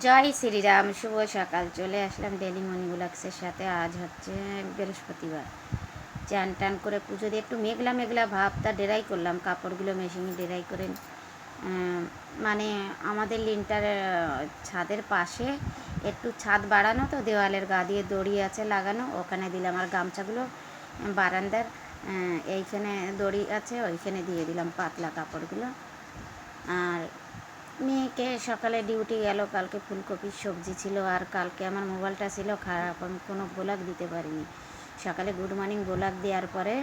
জয় শ্রীরাম, শুভ সকাল। চলে আসলাম daily morning ব্লগসের সাথে। আজ হচ্ছে বৃহস্পতিবার। চান টান করে পুজো দিয়ে একটু মেঘলা মেঘলা ভাবটা ডেরাই করলাম, কাপড়গুলো মেশিনে ডেরাই করে। মানে আমাদের লিন্টার ছাদের পাশে একটু ছাদ বাড়ানো, তো দেওয়ালের গা দিয়ে দড়ি আছে লাগানো, ওখানে দিলাম। আর গামছাগুলো বারান্দার এইখানে দড়ি আছে, ওইখানে দিয়ে দিলাম পাতলা কাপড়গুলো। আর মেয়েকে সকালে ডিউটি গেল, কালকে ফুলকপির সবজি ছিল, আর কালকে আমার মোবাইলটা ছিল খারাপ, আমি কোনো ব্লগ দিতে পারিনি। সকালে গুড মর্নিং ব্লগ দেওয়ার পরে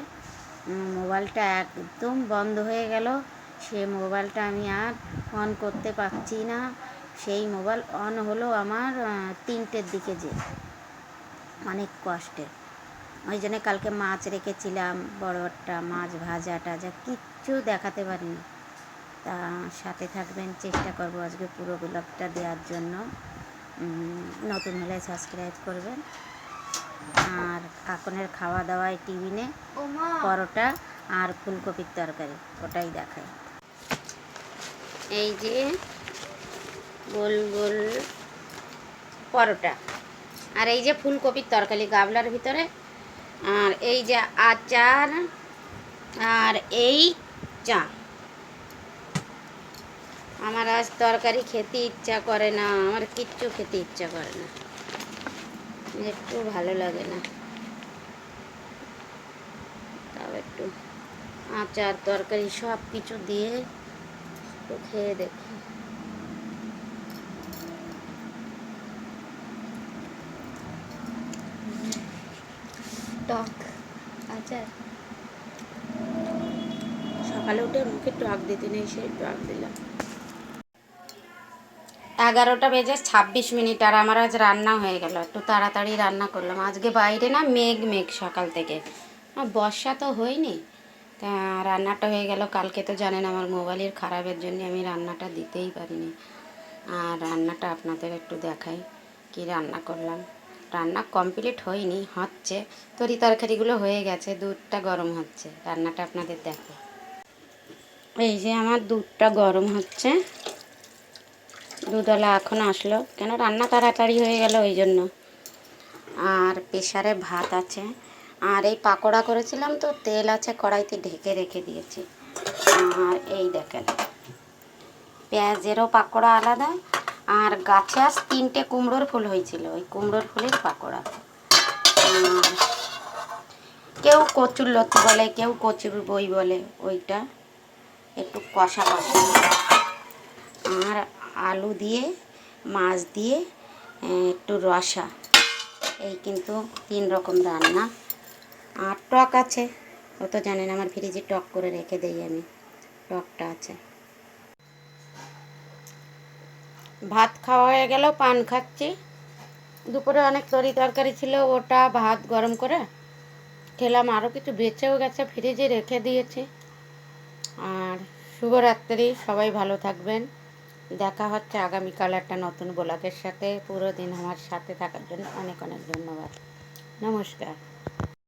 মোবাইলটা একদম বন্ধ হয়ে গেল। সে মোবাইলটা আমি আর অন করতে পারছি না। সেই মোবাইল অন হলো আমার 3টের দিকে, যে অনেক কষ্টে। ওই জন্য কালকে মাছ রেখেছিলাম, বড় একটা মাছ, ভাজা টাজা কিচ্ছু দেখাতে পারিনি। তা সাথে থাকবেন, চেষ্টা করব আজকে পুরো ব্লগটা দেওয়ার জন্য। নতুন হলে সাবস্ক্রাইব করবেন। আর এখনের খাওয়া দাওয়ায় টিফিনে পরোটা আর ফুলকপির তরকারি, ওটাই দেখায়। এই যে গোল গোল পরোটা, আর এই যে ফুলকপির তরকারি গাবলার ভিতরে, আর এই যে আচার, আর এই চা। আমার আজ তরকারি খেতে ইচ্ছা করে না, আমার কিচ্ছু খেতে ইচ্ছা করে না, একটু ভালো লাগে না। তাও একটু আচার তরকারি সব কিছু দিয়ে একটু খেয়ে দেখি। টক আচার, সকালে উঠে মুখে টক দিতে নেই, সেই টক দিলাম। 11টা বেজে 26 মিনিট, আর আমার আজ রান্না হয়ে গেল। একটু তাড়াতাড়ি রান্না করলাম। আজকে বাইরে না মেঘ মেঘ সকাল থেকে, বর্ষা তো হয়নি, তা রান্নাটা হয়ে গেল। কালকে তো জানেন আমার মোবাইলের খারাপের জন্য আমি রান্নাটা দিতেই পারিনি। আর রান্নাটা আপনাদের একটু দেখাই, কি রান্না করলাম। রান্না কমপ্লিট হয়নি, হচ্ছে। তরি তরকারিগুলো হয়ে গেছে, দুধটা গরম হচ্ছে, রান্নাটা আপনাদের দেখো। এই যে আমার দুধটা গরম হচ্ছে, দুধওয়ালা এখন আসলো, কেন রান্না তাড়াতাড়ি হয়ে গেল ওই জন্য। আর প্রেসারে ভাত আছে, আর এই পাকোড়া করেছিলাম তো, তেল আছে কড়াইতে, ঢেকে রেখে দিয়েছি। আর এই দেখেন পেঁয়াজেরও পাকোড়া আলাদা, আর গাছে আজ 3টে কুমড়োর ফুল হয়েছিল, ওই কুমড়োর ফুলের পাকোড়া। আর কেউ কচুর লতি বলে, কেউ কচুর বই বলে, ওইটা একটু কষা কষা। আর আলু দিয়ে, মাছ দিয়ে একটু রসা, এই কিন্তু 3 রকম রান্না। আর টক আছে, ও তো জানেন আমার ফ্রিজে টক করে রেখে দেই আমি, টকটা আছে। ভাত খাওয়া হয়ে গেল, পান খাচ্ছি। দুপুরে অনেক তরি তরকারি ছিল, ওটা ভাত গরম করে খেলাম। আরও কিছু বেঁচেও গেছে, ফ্রিজে রেখে দিয়েছি। আর শুভরাত্রি, সবাই ভালো থাকবেন। দেখা হচ্ছে আগামীকাল একটা নতুন ব্লগের সাথে। পুরো দিন আমার সাথে থাকার জন্য অনেক অনেক ধন্যবাদ। নমস্কার।